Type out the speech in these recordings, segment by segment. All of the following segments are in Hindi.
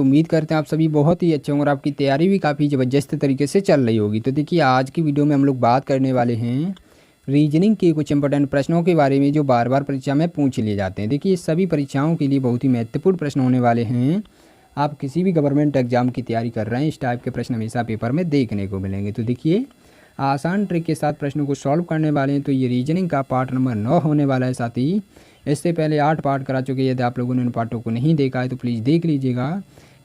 उम्मीद करते हैं आप सभी बहुत ही अच्छे होंगे और आपकी तैयारी भी काफ़ी ज़बरदस्त तरीके से चल रही होगी। तो देखिए आज की वीडियो में हम लोग बात करने वाले हैं रीजनिंग के कुछ इंपॉर्टेंट प्रश्नों के बारे में जो बार बार परीक्षा में पूछ लिए जाते हैं। देखिए सभी परीक्षाओं के लिए बहुत ही महत्वपूर्ण प्रश्न होने वाले हैं। आप किसी भी गवर्नमेंट एग्जाम की तैयारी कर रहे हैं, इस टाइप के प्रश्न हमेशा पेपर में देखने को मिलेंगे। तो देखिए आसान ट्रिक के साथ प्रश्नों को सॉल्व करने वाले हैं। तो ये रीजनिंग का पार्ट नंबर 9 होने वाला है। साथ ही इससे पहले 8 पार्ट करा चुके हैं। यदि आप लोगों ने उन पार्टों को नहीं देखा है तो प्लीज़ देख लीजिएगा,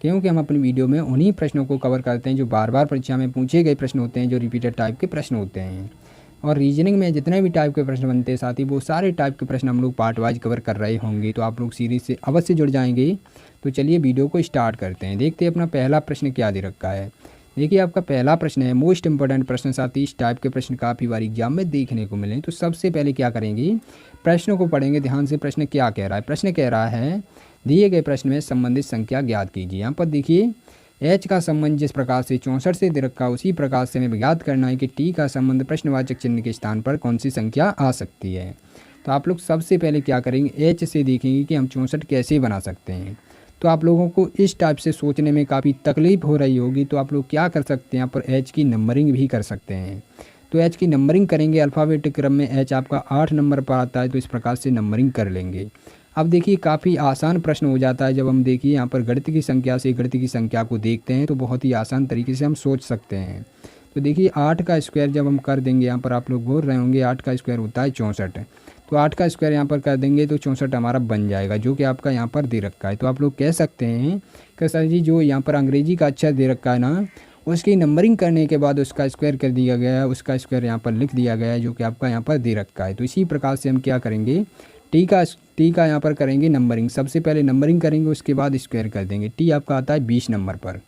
क्योंकि हम अपनी वीडियो में उन्हीं प्रश्नों को कवर करते हैं जो बार बार परीक्षा में पूछे गए प्रश्न होते हैं, जो रिपीटेड टाइप के प्रश्न होते हैं। और रीजनिंग में जितने भी टाइप के प्रश्न बनते हैं साथ ही वो सारे टाइप के प्रश्न हम लोग पार्ट वाइज कवर कर रहे होंगे। तो आप लोग सीरीज से अवश्य जुड़ जाएंगे। तो चलिए वीडियो को स्टार्ट करते हैं। देखते हैं अपना पहला प्रश्न क्या दे रखा है। देखिए आपका पहला प्रश्न है मोस्ट इंपॉर्टेंट प्रश्न। साथ ही इस टाइप के प्रश्न काफ़ी बार एग्जाम में देखने को मिले। तो सबसे पहले क्या करेंगे, प्रश्न को पढ़ेंगे ध्यान से। प्रश्न क्या कह रहा है? प्रश्न कह रहा है दिए गए प्रश्न में संबंधित संख्या ज्ञात कीजिए। यहाँ पर देखिए एच का संबंध जिस प्रकार से 64 से दे रखा उसी प्रकार से हमें ज्ञात करना है कि टी का संबंध प्रश्नवाचक चिन्ह के स्थान पर कौन सी संख्या आ सकती है। तो आप लोग सबसे पहले क्या करेंगे, एच से देखेंगे कि हम 64 कैसे बना सकते हैं। तो आप लोगों को इस टाइप से सोचने में काफ़ी तकलीफ हो रही होगी। तो आप लोग क्या कर सकते हैं, यहाँ पर एच की नंबरिंग भी कर सकते हैं। तो एच की नंबरिंग करेंगे अल्फ़ाबेटिक क्रम में। एच आपका 8 नंबर पर आता है, तो इस प्रकार से नंबरिंग कर लेंगे। अब देखिए काफ़ी आसान प्रश्न हो जाता है जब हम देखिए यहाँ पर गणित की संख्या से गणित की संख्या को देखते हैं, तो बहुत ही आसान तरीके से हम सोच सकते हैं। तो देखिए 8 का स्क्वायर जब हम कर देंगे, यहाँ पर आप लोग बोल रहे होंगे 8 का स्क्वायर होता है 64। तो 8 का स्क्वायर यहाँ पर कर देंगे तो 64 हमारा बन जाएगा, जो कि आपका यहाँ पर दे रखा है। तो आप लोग कह सकते हैं कि सर जी जो यहाँ पर अंग्रेजी का अक्षर दे रखा है ना, उसकी नंबरिंग करने के बाद उसका स्क्वायर कर दिया गया है, उसका स्क्वायर यहाँ पर लिख दिया गया है, जो कि आपका यहाँ पर दे रखा है। तो इसी प्रकार से हम क्या करेंगे, टी का यहाँ पर करेंगे नंबरिंग। सबसे पहले नंबरिंग करेंगे, उसके बाद स्क्वायर कर देंगे। टी आपका आता है 20 नंबर पर।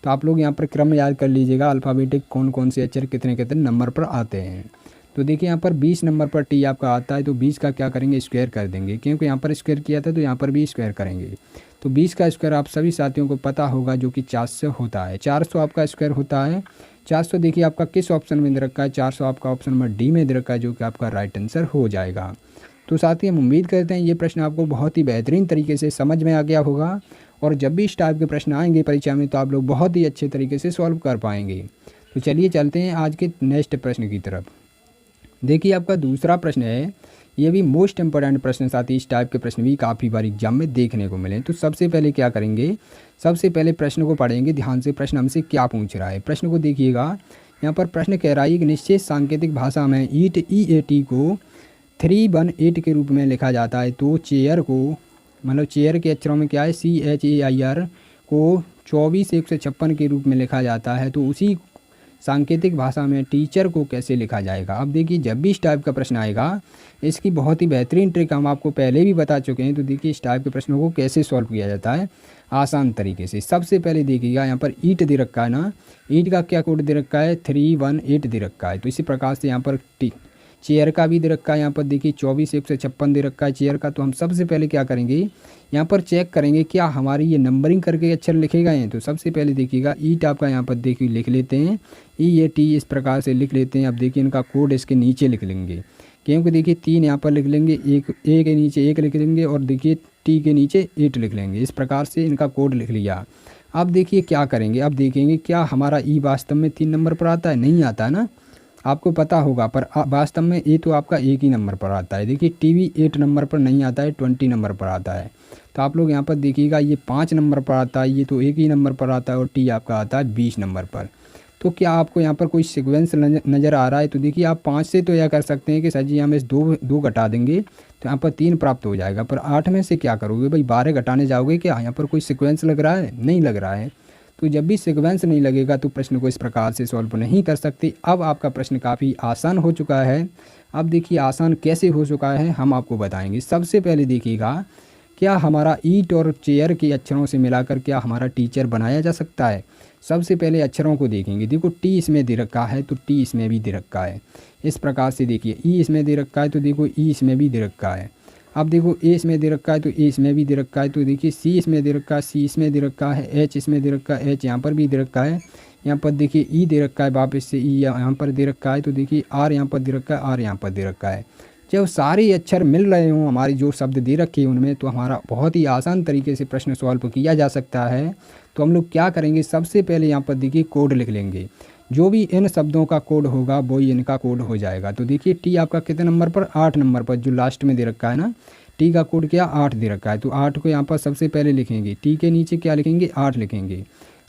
तो आप लोग यहाँ पर क्रम याद कर लीजिएगा, अल्फ़ाबेटिक कौन कौन से अक्षर कितने कितने नंबर पर आते हैं। तो देखिए यहाँ पर 20 नंबर पर टी आपका आता है, तो 20 का क्या करेंगे, स्क्वायर कर देंगे। क्योंकि यहाँ पर स्क्वायर किया था तो यहाँ पर भी स्क्वायर करेंगे। तो 20 का स्क्वायर आप सभी साथियों को पता होगा, जो कि 400 होता है। 400 आपका स्क्वायर होता है। 400 देखिए आपका किस ऑप्शन में दे रखा है, 400 आपका ऑप्शन नंबर डी में दे रखा है, जो कि आपका राइट आंसर हो जाएगा। तो साथ ही हम उम्मीद करते हैं ये प्रश्न आपको बहुत ही बेहतरीन तरीके से समझ में आ गया होगा, और जब भी इस टाइप के प्रश्न आएंगे परीक्षा में तो आप लोग बहुत ही अच्छे तरीके से सॉल्व कर पाएंगे। तो चलिए चलते हैं आज के नेक्स्ट प्रश्न की तरफ। देखिए आपका दूसरा प्रश्न है, ये भी मोस्ट इंपॉर्टेंट प्रश्न। साथ ही इस टाइप के प्रश्न भी काफ़ी बार एग्जाम में देखने को मिले। तो सबसे पहले क्या करेंगे, सबसे पहले प्रश्न को पढ़ेंगे ध्यान से। प्रश्न हमसे क्या पूछ रहा है, प्रश्न को देखिएगा। यहाँ पर प्रश्न कह रहा है एक निश्चित सांकेतिक भाषा में EAT को 318 के रूप में लिखा जाता है। तो चेयर को, मतलब चेयर के अक्षरों में क्या है, CHAIR को 24,156 के रूप में लिखा जाता है। तो उसी सांकेतिक भाषा में टीचर को कैसे लिखा जाएगा। अब देखिए जब भी इस टाइप का प्रश्न आएगा, इसकी बहुत ही बेहतरीन ट्रिक हम आपको पहले भी बता चुके हैं। तो देखिए इस टाइप के प्रश्नों को कैसे सॉल्व किया जाता है आसान तरीके से। सबसे पहले देखिएगा यहाँ पर ईट दे रखा है ना, ईट का क्या कोड दे रखा है, 318 दे रखा है। तो इसी प्रकार से यहाँ पर चेयर का भी दे रखा है। यहाँ पर देखिए 24,156 दे रखा है चेयर का। तो हम सबसे पहले क्या करेंगे, यहाँ पर चेक करेंगे क्या हमारी ये नंबरिंग करके अक्षर लिखे गए हैं। तो सबसे पहले देखिएगा ईट आपका यहाँ पर देखिए लिख लेते हैं, EAT इस प्रकार से लिख लेते हैं। अब देखिए इनका कोड इसके नीचे लिख लेंगे, क्योंकि देखिए 3 यहाँ पर लिख लेंगे, एक ए के नीचे 1 लिख लेंगे, और देखिए टी के नीचे 8 लिख लेंगे। इस प्रकार से इनका कोड लिख लिया। अब देखिए क्या करेंगे, अब देखेंगे क्या हमारा ई वास्तव में 3 नंबर पर आता है, नहीं आता है ना, आपको पता होगा। पर वास्तव में ये तो आपका एक ही नंबर पर आता है। देखिए टीवी 8 नंबर पर नहीं आता है, 20 नंबर पर आता है। तो आप लोग यहाँ पर देखिएगा ये 5 नंबर पर आता है, ये तो एक ही नंबर पर आता है, और टी आपका आता है 20 नंबर पर। तो क्या आपको यहाँ पर कोई सीक्वेंस नज़र आ रहा है। तो देखिए आप 5 से तो यह कर सकते हैं कि सर जी हम इस दो घटा देंगे तो यहाँ पर 3 प्राप्त हो जाएगा। पर 8 में से क्या करोगे भाई, 12 घटाने जाओगे क्या, यहाँ पर कोई सीक्वेंस लग रहा है, नहीं लग रहा है। तो जब भी सीक्वेंस नहीं लगेगा तो प्रश्न को इस प्रकार से सॉल्व नहीं कर सकते। अब आपका प्रश्न काफ़ी आसान हो चुका है। अब देखिए आसान कैसे हो चुका है हम आपको बताएंगे। सबसे पहले देखिएगा क्या हमारा ईट और चेयर के अक्षरों से मिलाकर क्या हमारा टीचर बनाया जा सकता है। सबसे पहले अक्षरों को देखेंगे। देखो टी इसमें दे रखा है, तो टी इसमें भी दे रखा है। इस प्रकार से देखिए ई इसमें दे रखा है, तो देखो ई इसमें भी दे रखा है। अब देखो ए इसमें दे रखा है, तो ए इसमें भी दे रखा है। तो देखिए सी इसमें दे रखा है, सी इसमें दे रखा है। एच इसमें दे रखा है, एच यहाँ पर भी दे रखा है। यहाँ पर देखिए ई दे रखा है, वापस से ई यहाँ पर दे रखा है। तो देखिए आर यहाँ पर दे रखा है, आर यहाँ पर दे रखा है। जब सारे अक्षर मिल रहे हों हमारी जो शब्द दे रखे हैं उनमें, तो हमारा बहुत ही आसान तरीके से प्रश्न सॉल्व किया जा सकता है। तो हम लोग क्या करेंगे, सबसे पहले यहाँ पर देखिए कोड लिख लेंगे। जो भी इन शब्दों का कोड होगा वही इनका कोड हो जाएगा। तो देखिए टी आपका कितने नंबर पर, 8 नंबर पर, जो लास्ट में दे रखा है ना, टी का कोड क्या 8 दे रखा है। तो 8 को यहाँ पर सबसे पहले लिखेंगे, टी के नीचे क्या लिखेंगे 8 लिखेंगे।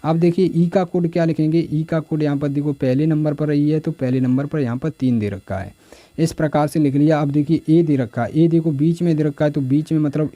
अब देखिए ई का कोड क्या लिखेंगे, ई का कोड यहाँ पर देखो पहले नंबर पर रही है, तो पहले नंबर पर यहाँ पर 3 दे रखा है, इस प्रकार से लिख लिया। अब देखिए ए दे रखा है, ए देखो बीच में दे रखा है, तो बीच में मतलब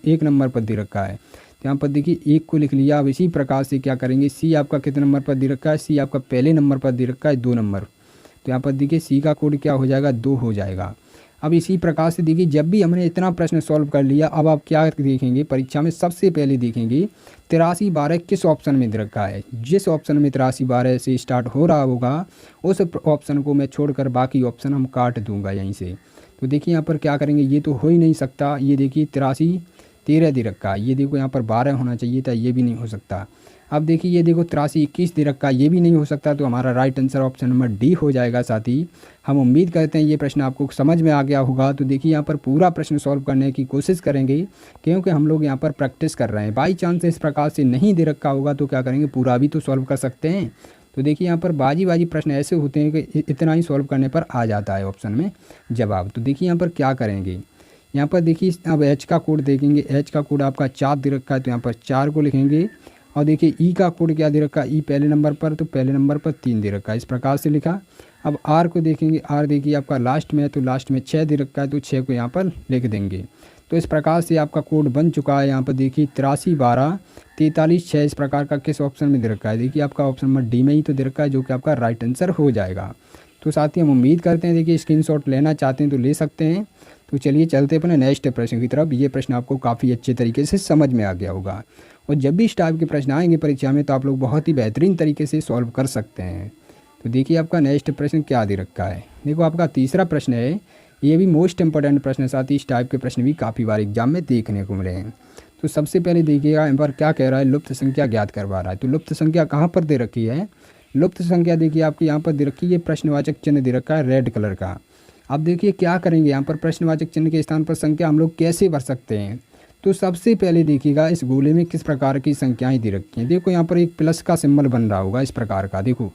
एक नंबर पर दे रखा है, तो यहाँ पर देखिए 1 को लिख लिया। अब इसी प्रकार से क्या करेंगे, सी आपका कितने नंबर पर दे रखा है, सी आपका पहले नंबर पर दे रखा है 2 नंबर, तो यहाँ पर देखिए सी का कोड क्या हो जाएगा 2 हो जाएगा। अब इसी प्रकार से देखिए जब भी हमने इतना प्रश्न सॉल्व कर लिया, अब आप क्या देखेंगे परीक्षा में, सबसे पहले देखेंगे 8312 किस ऑप्शन में दे रखा है। जिस ऑप्शन में 8312 से स्टार्ट हो रहा होगा उस ऑप्शन को मैं छोड़कर बाकी ऑप्शन हम काट दूंगा यहीं से। तो देखिए यहाँ पर क्या करेंगे, ये तो हो ही नहीं सकता, ये देखिए 8313 दे रखा है, ये देखो यहाँ पर 12 होना चाहिए था, ये भी नहीं हो सकता। अब देखिए ये देखो 8321 दे रखा है, ये भी नहीं हो सकता, तो हमारा right answer option number D हो जाएगा। साथ ही हम उम्मीद करते हैं ये प्रश्न आपको समझ में आ गया होगा। तो देखिए यहाँ पर पूरा प्रश्न सॉल्व करने की कोशिश करेंगे, क्योंकि हम लोग यहाँ पर प्रैक्टिस कर रहे हैं। बाई चांस इस प्रकार से नहीं दे रखा होगा तो क्या करेंगे, पूरा भी तो सॉल्व कर सकते हैं। तो देखिए यहाँ पर बाजी प्रश्न ऐसे होते हैं कि इतना ही सॉल्व करने पर आ जाता है ऑप्शन में जवाब। तो देखिए यहाँ पर क्या करेंगे, यहाँ पर देखिए अब एच का कोड देखेंगे, एच का कोड आपका 4 दे रखा है, तो यहाँ पर 4 को लिखेंगे। और देखिए ई का कोड क्या दे रखा है, ई पहले नंबर पर, तो पहले नंबर पर 3 दे रखा है, इस प्रकार से लिखा। अब आर को देखेंगे, आर देखिए आपका लास्ट में है, तो लास्ट में 6 दे रखा है, तो 6 को यहाँ पर लिख देंगे। तो इस प्रकार से आपका कोड बन चुका है। यहाँ पर देखिए 8312 43 6 इस प्रकार का किस ऑप्शन में दे रखा है, देखिए आपका ऑप्शन नंबर डी में ही तो दे रखा है, जो कि आपका राइट आंसर हो जाएगा। तो साथ ही हम उम्मीद करते हैं, देखिए स्क्रीनशॉट लेना चाहते हैं तो ले सकते हैं। तो चलिए चलते अपने नेक्स्ट प्रश्न की तरफ। ये प्रश्न आपको काफ़ी अच्छे तरीके से समझ में आ गया होगा, और जब भी इस टाइप के प्रश्न आएंगे परीक्षा में तो आप लोग बहुत ही बेहतरीन तरीके से सॉल्व कर सकते हैं। तो देखिए आपका नेक्स्ट प्रश्न क्या दे रखा है, देखो आपका तीसरा प्रश्न है, ये भी मोस्ट इंपॉर्टेंट प्रश्न है। साथ ही इस टाइप के प्रश्न भी काफ़ी बार एग्जाम में देखने को मिले हैं। तो सबसे पहले देखिएगा यहाँ पर क्या कह रहा है, लुप्त संख्या ज्ञात करवा रहा है। तो लुप्त संख्या कहाँ पर दे रखी है, लुप्त संख्या देखिए आपकी यहाँ पर दे रखी है, प्रश्नवाचक चिन्ह दे रखा है रेड कलर का। अब देखिए क्या करेंगे, यहाँ पर प्रश्नवाचक चिन्ह के स्थान पर संख्या हम लोग कैसे भर सकते हैं। तो सबसे पहले देखिएगा इस गोले में किस प्रकार की संख्याएं दे रखी हैं। देखो यहाँ पर एक प्लस का सिंबल बन रहा होगा इस प्रकार का, देखो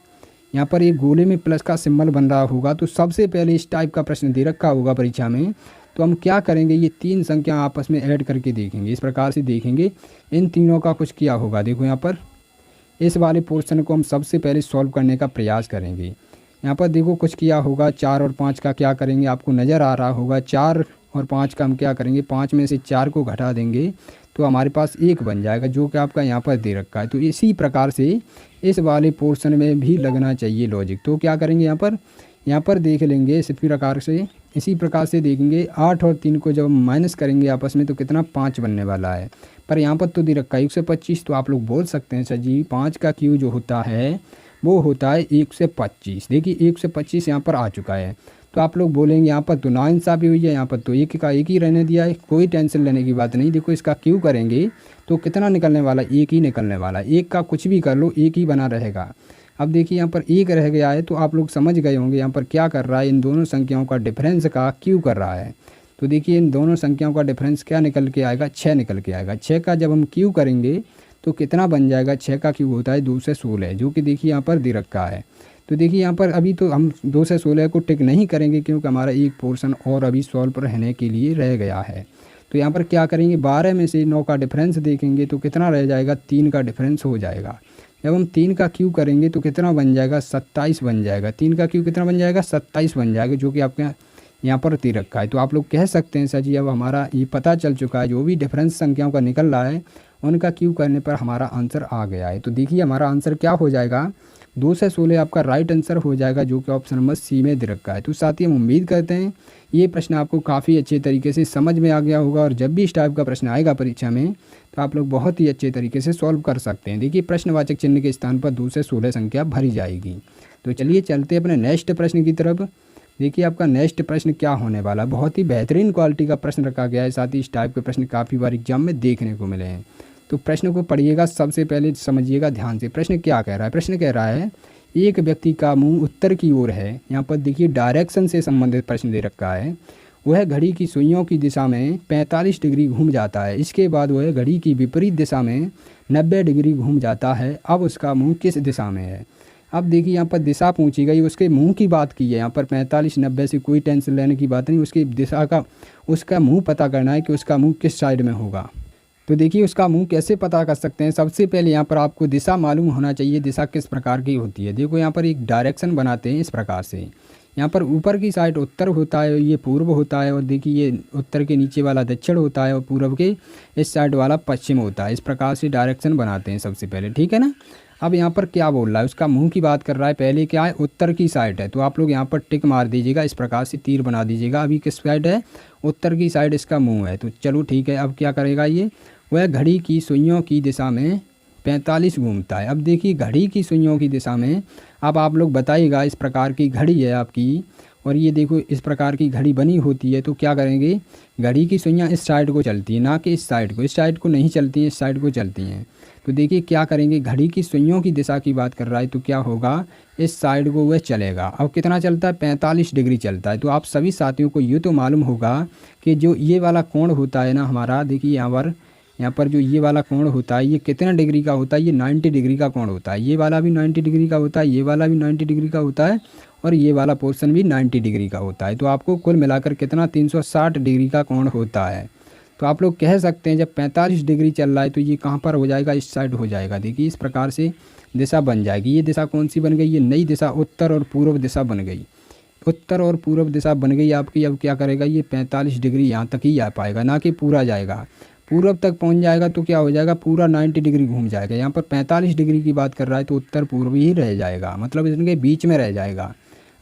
यहाँ पर एक गोले में प्लस का सिंबल बन रहा होगा। तो सबसे पहले इस टाइप का प्रश्न दे रखा होगा परीक्षा में, तो हम क्या करेंगे, ये 3 संख्या आपस में ऐड करके देखेंगे। इस प्रकार से देखेंगे इन तीनों का कुछ किया होगा। देखो यहाँ पर इस वाले पोर्शन को हम सबसे पहले सॉल्व करने का प्रयास करेंगे। यहाँ पर देखो कुछ किया होगा, 4 और 5 का क्या करेंगे, आपको नज़र आ रहा होगा। 4 और 5 का हम क्या करेंगे, 5 में से 4 को घटा देंगे तो हमारे पास 1 बन जाएगा, जो कि आपका यहाँ पर दे रखा है। तो इसी प्रकार से इस वाले पोर्शन में भी लगना चाहिए लॉजिक। तो क्या करेंगे, यहाँ पर देख लेंगे इसी प्रकार से देखेंगे 8 और 3 को जब माइनस करेंगे आपस में तो कितना 5 बनने वाला है। पर यहाँ पर तो दे रखा है 125। तो आप लोग बोल सकते हैं सर जी 5 का क्यू जो होता है वो होता है 125। देखिए 125 यहाँ पर आ चुका है। तो आप लोग बोलेंगे यहाँ पर तो नाइंसाफ़ी हुई है, यहाँ पर तो एक का एक ही रहने दिया है, कोई टेंशन लेने की बात नहीं। देखो इसका क्यू करेंगे तो कितना निकलने वाला, 1 ही निकलने वाला। 1 का कुछ भी कर लो 1 ही बना रहेगा। अब देखिए यहाँ पर 1 रह गया है, तो आप लोग समझ गए होंगे यहाँ पर क्या कर रहा है, इन दोनों संख्याओं का डिफरेंस का क्यू कर रहा है। तो देखिए इन दोनों संख्याओं का डिफरेंस क्या निकल के आएगा, 6 निकल के आएगा। 6 का जब हम क्यू करेंगे तो कितना बन जाएगा, 6 का क्यू होता है 2 से 16, जो कि देखिए यहाँ पर दे रखा है। तो देखिए यहाँ पर अभी तो हम 2 से 16 को टिक नहीं करेंगे, क्योंकि हमारा एक पोर्शन और अभी सॉल्व रहने के लिए रह गया है। तो यहाँ पर क्या करेंगे, 12 में से 9 का डिफरेंस देखेंगे तो कितना रह जाएगा, 3 का डिफरेंस हो जाएगा। जब हम 3 का क्यू करेंगे तो कितना बन जाएगा, 27 बन जाएगा। 3 का क्यू कितना बन जाएगा, 27 बन जाएगा, जो कि आपके यहाँ पर दे रखा है। तो आप लोग कह सकते हैं सर जी अब हमारा ये पता चल चुका है, जो भी डिफरेंस संख्याओं का निकल रहा है उनका क्यू करने पर हमारा आंसर आ गया है। तो देखिए हमारा आंसर क्या हो जाएगा, 2 से 16 आपका राइट आंसर हो जाएगा, जो कि ऑप्शन नंबर सी में दे रखा है। तो साथ ही हम उम्मीद करते हैं ये प्रश्न आपको काफ़ी अच्छे तरीके से समझ में आ गया होगा, और जब भी इस टाइप का प्रश्न आएगा परीक्षा में तो आप लोग बहुत ही अच्छे तरीके से सॉल्व कर सकते हैं। देखिए प्रश्नवाचक चिन्ह के स्थान पर 2 से 16 संख्या भरी जाएगी। तो चलिए चलते अपने नेक्स्ट प्रश्न की तरफ। देखिए आपका नेक्स्ट प्रश्न क्या होने वाला, बहुत ही बेहतरीन क्वालिटी का प्रश्न रखा गया है। साथ ही इस टाइप के प्रश्न काफ़ी बार एग्जाम में देखने को मिले हैं। तो प्रश्न को पढ़िएगा, सबसे पहले समझिएगा ध्यान से। प्रश्न क्या कह रहा है, प्रश्न कह रहा है एक व्यक्ति का मुंह उत्तर की ओर है। यहाँ पर देखिए डायरेक्शन से संबंधित प्रश्न दे रखा है। वह घड़ी की सुइयों की दिशा में 45 डिग्री घूम जाता है। इसके बाद वह घड़ी की विपरीत दिशा में 90 डिग्री घूम जाता है, अब उसका मुंह किस दिशा में है। अब देखिए यहाँ पर दिशा पूछी गई, उसके मुंह की बात की है। यहाँ पर 45 90 से कोई टेंशन लेने की बात नहीं, उसकी दिशा का उसका मुंह पता करना है कि उसका मुंह किस साइड में होगा। तो देखिए उसका मुंह कैसे पता कर सकते हैं। सबसे पहले यहाँ पर आपको दिशा मालूम होना चाहिए, दिशा किस प्रकार की होती है। देखो यहाँ पर एक डायरेक्शन बनाते हैं इस प्रकार से। यहाँ पर ऊपर की साइड उत्तर होता है, ये पूर्व होता है, और देखिए ये उत्तर के नीचे वाला दक्षिण होता है और पूर्व के इस साइड वाला पश्चिम होता है। इस प्रकार से डायरेक्शन बनाते हैं सबसे पहले, ठीक है ना। अब यहाँ पर क्या बोल रहा है, उसका मुंह की बात कर रहा है। पहले क्या है, उत्तर की साइड है, तो आप लोग यहाँ पर टिक मार दीजिएगा, इस प्रकार से तीर बना दीजिएगा। अभी किस साइड है, उत्तर की साइड इसका मुंह है। तो चलो ठीक है, अब क्या करेगा ये, वह घड़ी की सुइयों की दिशा में 45 घूमता है। अब देखिए घड़ी की सुइयों की दिशा में, अब आप लोग बताइएगा, इस प्रकार की घड़ी है आपकी, और ये देखो इस प्रकार की घड़ी बनी होती है। तो क्या करेंगे, घड़ी की सुइयाँ इस साइड को चलती हैं, ना कि इस साइड को। इस साइड को नहीं चलती हैं, इस साइड को चलती हैं। तो देखिए क्या करेंगे, घड़ी की सुइयों की दिशा की बात कर रहा है, तो क्या होगा, इस साइड को वह चलेगा। अब कितना चलता है, 45 डिग्री चलता है। तो आप सभी साथियों को ये तो मालूम होगा कि जो ये वाला कोण होता है ना हमारा, देखिए यहाँ पर जो ये वाला कोण होता है, ये कितना डिग्री का होता है, ये 90 डिग्री का कोण होता है। ये वाला भी 90 डिग्री का होता है, ये वाला भी 90 डिग्री का होता है, और ये वाला पोर्शन भी 90 डिग्री का होता है। तो आपको कुल मिलाकर कितना 360 डिग्री का कोण होता है। तो आप लोग कह सकते हैं जब 45 डिग्री चल रहा है तो ये कहाँ पर हो जाएगा, इस साइड हो जाएगा। देखिए इस प्रकार से दिशा बन जाएगी। ये दिशा कौन सी बन गई, ये नई दिशा उत्तर और पूर्व दिशा बन गई। उत्तर और पूर्व दिशा बन गई आपकी। अब क्या करेगा, ये 45 डिग्री यहाँ तक ही आ पाएगा, ना कि पूरा जाएगा। पूर्व तक पहुँच जाएगा तो क्या हो जाएगा, पूरा 90 डिग्री घूम जाएगा। यहाँ पर 45 डिग्री की बात कर रहा है तो उत्तर पूर्व ही रह जाएगा, मतलब इनके बीच में रह जाएगा।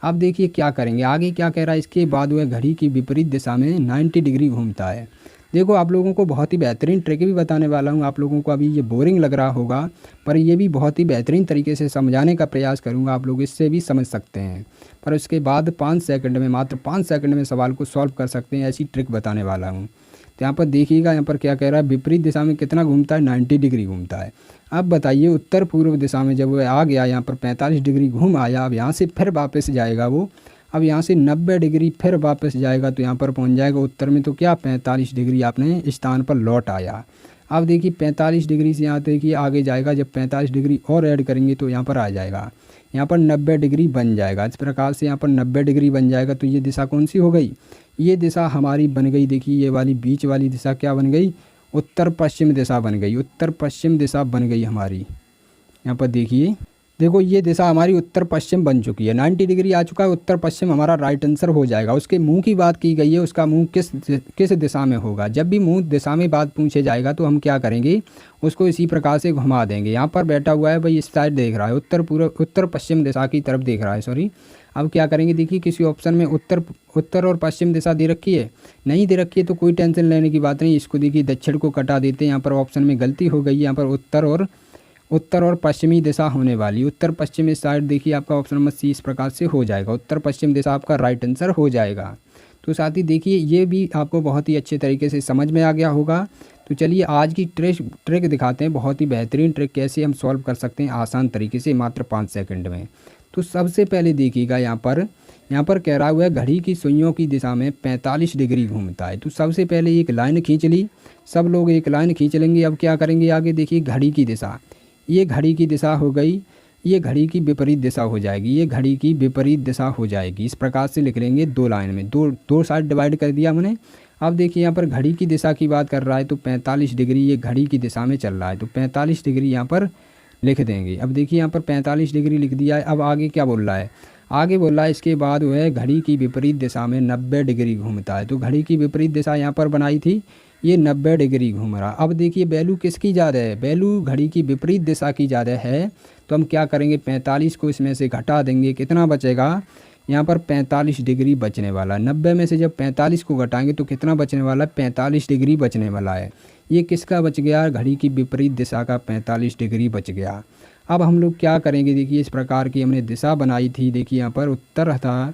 अब देखिए क्या करेंगे, आगे क्या कह रहा है, इसके बाद वह घड़ी की विपरीत दिशा में 90 डिग्री घूमता है। देखो आप लोगों को बहुत ही बेहतरीन ट्रिक भी बताने वाला हूँ। आप लोगों को अभी ये बोरिंग लग रहा होगा, पर ये भी बहुत ही बेहतरीन तरीके से समझाने का प्रयास करूँगा, आप लोग इससे भी समझ सकते हैं। पर उसके बाद 5 सेकंड में, मात्र 5 सेकंड में सवाल को सॉल्व कर सकते हैं, ऐसी ट्रिक बताने वाला हूँ। तो यहाँ पर देखिएगा, यहाँ पर क्या कह रहा है, विपरीत दिशा में कितना घूमता है, 90 डिग्री घूमता है। अब बताइए उत्तर पूर्व दिशा में जब वह आ गया, यहाँ पर 45 डिग्री घूम आया, अब यहाँ से फिर वापस जाएगा वो। अब यहाँ से 90 डिग्री फिर वापस जाएगा तो यहाँ पर पहुँच जाएगा उत्तर में। तो क्या 45 डिग्री आपने स्थान पर लौट आया। अब देखिए 45 डिग्री से यहाँ देखिए आगे जाएगा, जब 45 डिग्री और ऐड करेंगे तो यहाँ पर आ जाएगा, यहाँ पर 90 डिग्री बन जाएगा। इस प्रकार से यहाँ पर 90 डिग्री बन जाएगा। तो ये दिशा कौन सी हो गई, ये दिशा हमारी बन गई। देखिए ये वाली बीच वाली दिशा क्या बन गई, उत्तर पश्चिम दिशा बन गई। उत्तर पश्चिम दिशा बन गई हमारी। यहाँ पर देखिए, देखो ये दिशा हमारी उत्तर पश्चिम बन चुकी है। 90 डिग्री आ चुका है, उत्तर पश्चिम हमारा राइट आंसर हो जाएगा। उसके मुंह की बात की गई है, उसका मुंह किस दिशा में होगा। जब भी मुंह दिशा में बात पूछे जाएगा तो हम क्या करेंगे, उसको इसी प्रकार से घुमा देंगे। यहाँ पर बैठा हुआ है भाई, इस साइड देख रहा है, उत्तर पश्चिम दिशा की तरफ देख रहा है, सॉरी। अब क्या करेंगे, देखिए किसी ऑप्शन में उत्तर और पश्चिम दिशा दे रखी है, नहीं दे रखी है तो कोई टेंशन लेने की बात नहीं। इसको देखिए दक्षिण को कटा देते हैं। यहाँ पर ऑप्शन में गलती हो गई है, यहाँ पर उत्तर और पश्चिमी दिशा होने वाली। उत्तर पश्चिम इस साइड देखिए आपका ऑप्शन नंबर सी इस प्रकार से हो जाएगा। उत्तर पश्चिम दिशा आपका राइट आंसर हो जाएगा। तो साथ ही देखिए ये भी आपको बहुत ही अच्छे तरीके से समझ में आ गया होगा। तो चलिए आज की ट्रिक दिखाते हैं, बहुत ही बेहतरीन ट्रिक कैसे हम सॉल्व कर सकते हैं आसान तरीके से मात्र 5 सेकंड में। तो सबसे पहले देखिएगा, यहाँ पर कह रहा हुआ है घड़ी की सुइयों की दिशा में 45 डिग्री घूमता है। तो सबसे पहले एक लाइन खींच ली, सब लोग एक लाइन खींच लेंगे। अब क्या करेंगे आगे, देखिए घड़ी की दिशा, ये घड़ी की दिशा हो गई, ये घड़ी की विपरीत दिशा हो जाएगी, ये घड़ी की विपरीत दिशा हो जाएगी। इस प्रकार से लिख लेंगे 2 लाइन में, दो साइड डिवाइड कर दिया मैंने। अब देखिए यहाँ पर घड़ी की दिशा की बात कर रहा है तो 45 डिग्री ये घड़ी की दिशा में चल रहा है, तो 45 डिग्री यहाँ पर लिख देंगे। अब देखिए यहाँ पर 45 डिग्री लिख दिया है। अब आगे क्या बोल रहा है, आगे बोल रहा है इसके बाद वह घड़ी की विपरीत दिशा में 90 डिग्री घूमता है। तो घड़ी की विपरीत दिशा यहाँ पर बनाई थी, ये 90 डिग्री घूम रहा। अब देखिए वैल्यू किसकी ज़्यादा है, वैल्यू घड़ी की विपरीत दिशा की ज़्यादा है। तो हम क्या करेंगे, 45 को इसमें से घटा देंगे, कितना बचेगा, यहाँ पर 45 डिग्री बचने वाला। 90 में से जब 45 को घटाएंगे तो कितना बचने वाला है, 45 डिग्री बचने वाला है। ये किसका बच गया, घड़ी की विपरीत दिशा का 45 डिग्री बच गया। अब हम लोग क्या करेंगे, देखिए इस प्रकार की हमने दिशा बनाई थी, देखिए यहाँ पर उत्तर था,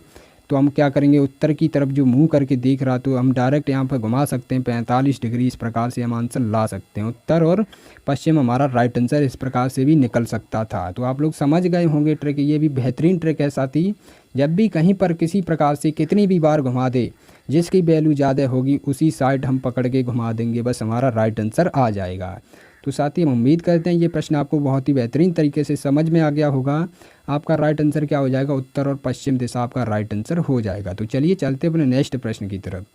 तो हम क्या करेंगे, उत्तर की तरफ जो मुंह करके देख रहा तो हम डायरेक्ट यहाँ पर घुमा सकते हैं 45 डिग्री। इस प्रकार से हम आंसर ला सकते हैं। उत्तर और पश्चिम हमारा राइट आंसर इस प्रकार से भी निकल सकता था। तो आप लोग समझ गए होंगे ट्रिक, ये भी बेहतरीन ट्रिक है। साथ ही जब भी कहीं पर किसी प्रकार से कितनी भी बार घुमा दे, जिसकी वैल्यू ज़्यादा होगी उसी साइड हम पकड़ के घुमा देंगे, बस हमारा राइट आंसर आ जाएगा। तो साथ ही हम उम्मीद करते हैं ये प्रश्न आपको बहुत ही बेहतरीन तरीके से समझ में आ गया होगा। आपका राइट आंसर क्या हो जाएगा, उत्तर और पश्चिम दिशा आपका राइट आंसर हो जाएगा। तो चलिए चलते अपने नेक्स्ट प्रश्न की तरफ।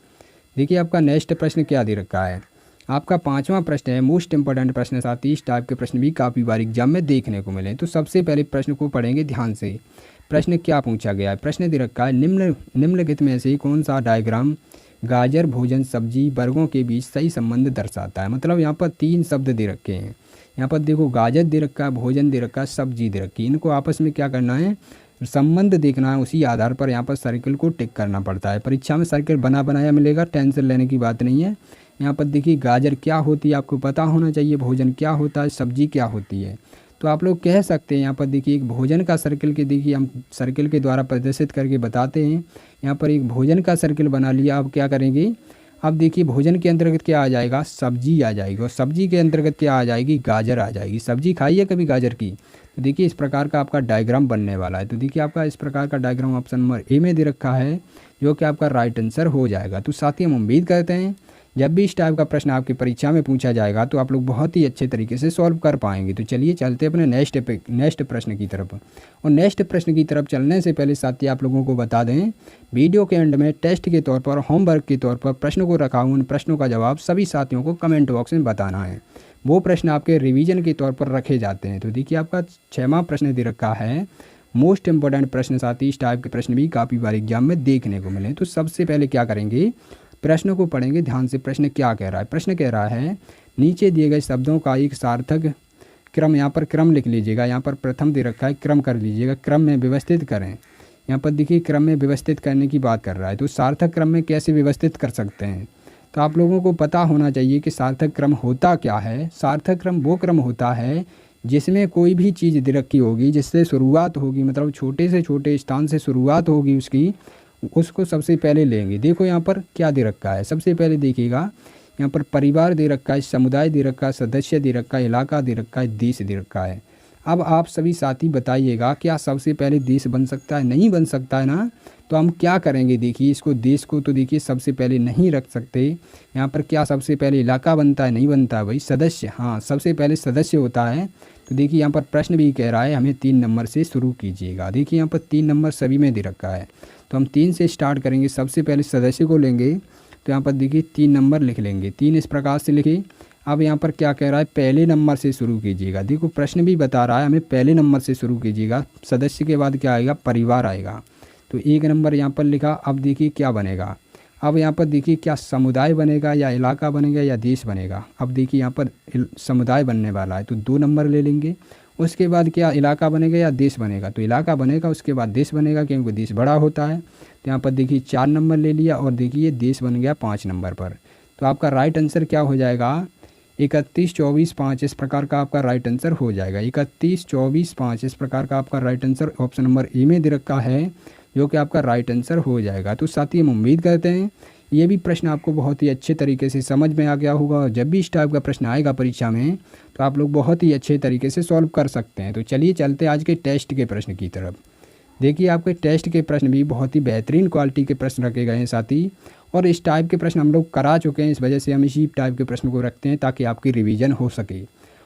देखिए आपका नेक्स्ट प्रश्न क्या दे रखा है। आपका 5वां प्रश्न है मोस्ट इंपॉर्टेंट प्रश्न, साथ ही इस टाइप के प्रश्न भी काफ़ी बार एग्जाम में देखने को मिले। तो सबसे पहले प्रश्न को पढ़ेंगे ध्यान से। प्रश्न क्या पूछा गया है, प्रश्न दे रखा है निम्नलिखित में से कौन सा डायग्राम गाजर भोजन सब्जी वर्गों के बीच सही संबंध दर्शाता है। मतलब यहाँ पर 3 शब्द दे रखे हैं। यहाँ पर देखो गाजर दे रखा है, भोजन दे रखा है, सब्जी दे रखी है। इनको आपस में क्या करना है, संबंध देखना है। उसी आधार पर यहाँ पर सर्कल को टिक करना पड़ता है। परीक्षा में सर्कल बना बनाया मिलेगा, टेंशन लेने की बात नहीं है। यहाँ पर देखिए गाजर क्या होती है आपको पता होना चाहिए, भोजन क्या होता है, सब्जी क्या होती है। तो आप लोग कह सकते हैं यहाँ पर देखिए एक भोजन का सर्कल के देखिए हम सर्कल के द्वारा प्रदर्शित करके बताते हैं। यहाँ पर एक भोजन का सर्कल बना लिया। अब क्या करेंगे, अब देखिए भोजन के अंतर्गत क्या आ जाएगा, सब्जी आ जाएगी, और सब्जी के अंतर्गत क्या आ जाएगी, गाजर आ जाएगी। सब्जी खाई है कभी गाजर की। तो देखिए इस प्रकार का आपका डायग्राम बनने वाला है। तो देखिए आपका इस प्रकार का डायग्राम ऑप्शन नंबर ए में दे रखा है, जो कि आपका राइट आंसर हो जाएगा। तो साथ ही हम उम्मीद करते हैं जब भी इस टाइप का प्रश्न आपकी परीक्षा में पूछा जाएगा तो आप लोग बहुत ही अच्छे तरीके से सॉल्व कर पाएंगे। तो चलिए चलते अपने नेक्स्ट प्रश्न की तरफ। और नेक्स्ट प्रश्न की तरफ चलने से पहले साथी आप लोगों को बता दें, वीडियो के एंड में टेस्ट के तौर पर होमवर्क के तौर पर प्रश्नों को रखा हूँ। उन प्रश्नों का जवाब सभी साथियों को कमेंट बॉक्स में बताना है। वो प्रश्न आपके रिवीजन के तौर पर रखे जाते हैं। तो देखिए आपका 6वां प्रश्न दे रखा है मोस्ट इंपॉर्टेंट प्रश्न, साथ ही इस टाइप के प्रश्न भी काफ़ी बार एग्जाम में देखने को मिले। तो सबसे पहले क्या करेंगे, प्रश्न को पढ़ेंगे ध्यान से। प्रश्न क्या कह रहा है, प्रश्न कह रहा है नीचे दिए गए शब्दों का एक सार्थक क्रम, यहाँ पर क्रम लिख लीजिएगा। यहाँ पर प्रथम दे रखा है, क्रम कर लीजिएगा, क्रम में व्यवस्थित करें। यहाँ पर देखिए क्रम में व्यवस्थित करने की बात कर रहा है। तो सार्थक क्रम में कैसे व्यवस्थित कर सकते हैं, तो आप लोगों को पता होना चाहिए कि सार्थक क्रम होता क्या है। सार्थक क्रम वो क्रम होता है जिसमें कोई भी चीज़ दे रखी होगी, जिससे शुरुआत होगी, मतलब छोटे से छोटे स्थान से शुरुआत होगी उसकी, उसको सबसे पहले लेंगे। देखो यहाँ पर क्या दे रखा है, सबसे पहले देखिएगा यहाँ पर परिवार दे रखा है, समुदाय दे रखा है, सदस्य दे रखा है, इलाका दे रखा है, देश दे रखा है। अब आप सभी साथी बताइएगा क्या सबसे पहले देश बन सकता है, नहीं बन सकता है ना। तो हम क्या करेंगे, देखिए इसको देश को तो देखिए सबसे पहले नहीं रख सकते। यहाँ पर क्या सबसे पहले इलाका बनता है, नहीं बनता है भाई, सदस्य, हाँ सबसे पहले सदस्य होता है। तो देखिए यहाँ पर प्रश्न भी कह रहा है हमें 3 नंबर से शुरू कीजिएगा। देखिए यहाँ पर 3 नंबर सभी में दे रखा है, तो हम 3 से स्टार्ट करेंगे। सबसे पहले सदस्य को लेंगे, तो यहाँ पर देखिए 3 नंबर लिख लेंगे, 3 इस प्रकार से लिखे। अब यहाँ पर क्या कह रहा है, पहले नंबर से शुरू कीजिएगा। देखो प्रश्न भी बता रहा है हमें पहले नंबर से शुरू कीजिएगा। सदस्य के बाद क्या आएगा, परिवार आएगा। तो 1 नंबर यहाँ पर लिखा। अब देखिए क्या बनेगा, अब यहाँ पर देखिए क्या समुदाय बनेगा या इलाका बनेगा या देश बनेगा। अब देखिए यहाँ पर समुदाय बनने वाला है, तो 2 नंबर ले लेंगे। उसके बाद क्या इलाका बनेगा या देश बनेगा, तो इलाका बनेगा, उसके बाद देश बनेगा क्योंकि देश बड़ा होता है। तो यहाँ पर देखिए 4 नंबर ले लिया, और देखिए देश बन गया 5 नंबर पर। तो आपका राइट आंसर क्या हो जाएगा, 31, 24, 5 इस प्रकार का आपका राइट आंसर हो जाएगा। 31, 24, 5 इस प्रकार का आपका right answer option number A में दे रखा है, जो कि आपका राइट आंसर हो जाएगा। तो साथ ही हम उम्मीद करते हैं ये भी प्रश्न आपको बहुत ही अच्छे तरीके से समझ में आ गया होगा। और जब भी इस टाइप का प्रश्न आएगा परीक्षा में तो आप लोग बहुत ही अच्छे तरीके से सॉल्व कर सकते हैं। तो चलिए चलते आज के टेस्ट के प्रश्न की तरफ। देखिए आपके टेस्ट के प्रश्न भी बहुत ही बेहतरीन क्वालिटी के प्रश्न रखे गए हैं साथी, और इस टाइप के प्रश्न हम लोग करा चुके हैं। इस वजह से हम इसी टाइप के प्रश्न को रखते हैं ताकि आपकी रिवीजन हो सके।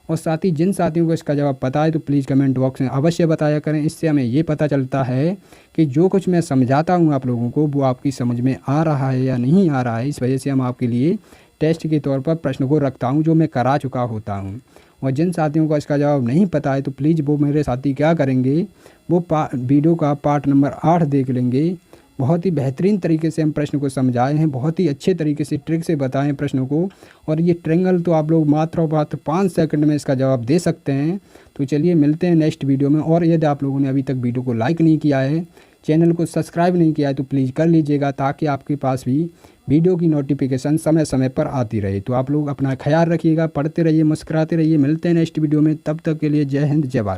और साथ ही जिन साथियों को इसका जवाब पता है तो प्लीज़ कमेंट बॉक्स में अवश्य बताया करें। इससे हमें ये पता चलता है कि जो कुछ मैं समझाता हूँ आप लोगों को वो आपकी समझ में आ रहा है या नहीं आ रहा है। इस वजह से हम आपके लिए टेस्ट के तौर पर प्रश्न को रखता हूँ जो मैं करा चुका होता हूँ। और जिन साथियों को इसका जवाब नहीं पता है तो प्लीज़ वो मेरे साथी क्या करेंगे, वो वीडियो का पार्ट नंबर 8 देख लेंगे। बहुत ही बेहतरीन तरीके से हम प्रश्न को समझाए हैं, बहुत ही अच्छे तरीके से ट्रिक से बताएं प्रश्नों को। और ये ट्रायंगल तो आप लोग मात्र 5 सेकंड में इसका जवाब दे सकते हैं। तो चलिए मिलते हैं नेक्स्ट वीडियो में। और यदि आप लोगों ने अभी तक वीडियो को लाइक नहीं किया है, चैनल को सब्सक्राइब नहीं किया है तो प्लीज़ कर लीजिएगा, ताकि आपके पास भी वीडियो की नोटिफिकेशन समय समय पर आती रहे। तो आप लोग अपना ख्याल रखिएगा, पढ़ते रहिए, मुस्कुराते रहिए। मिलते हैं नेक्स्ट वीडियो में, तब तक के लिए जय हिंद, जय भारत।